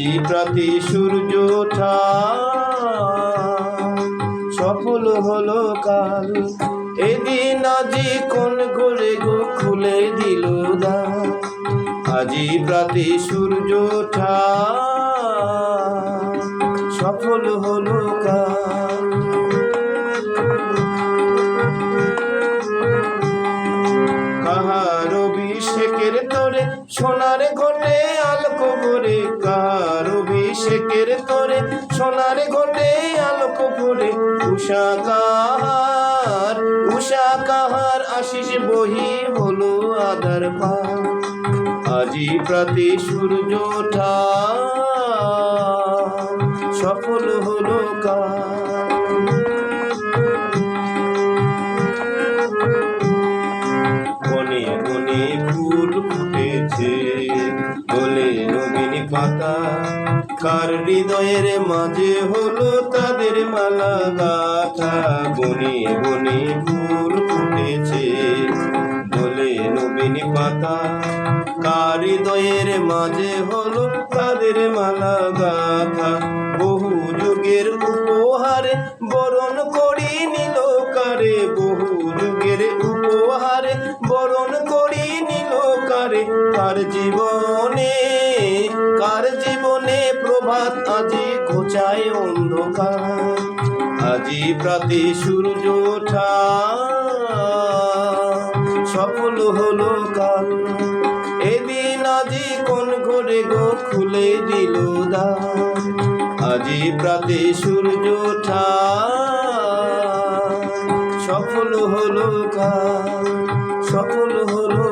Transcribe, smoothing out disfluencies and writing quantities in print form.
আজি প্রাতে সূর্য ওঠা সফল হলো কাল। এদিন আজি কোন করে গো খুলে দিল দ্বার। আজি প্রাতে সূর্য ওঠা সফল হলো কাল। কাহার অভিষেকের তোরে সোনার ঘটে আলোক ভরে। কাহার অভিষেকের তোরে সোনার ঘটে আলোক ভরে। উষা কাহার আশিস বহি হলো আধার পার। আজি প্রাতে সূর্য ওঠা সফল হলো কাল। বনে বনে ফুল ফুটেছে দোলে নবীন পাতা। কার হৃদয়ের মাঝে হলো তাদের মালা গাথা। বনে বনে ফুল ফুটেছে দোলে নবীন পাতা। কার হৃদয়ের মাঝে হলো তাদের মালা গাথা। বহু যুগের উপহারে বরণ করি নিল কারে। বহু যুগের উপহারে বরণ করি নিল কারে। কার জীবনে প্রভাত আজি ঘোচায় অন্ধকার। আজি প্রাতে সূর্য ওঠা সফল হলো কাল। এদিন আজি কোন ঘরে গো খুলে দিল দ্বার। আজি প্রাতে সূর্য ওঠা সফল হলো কাল। সফল হলো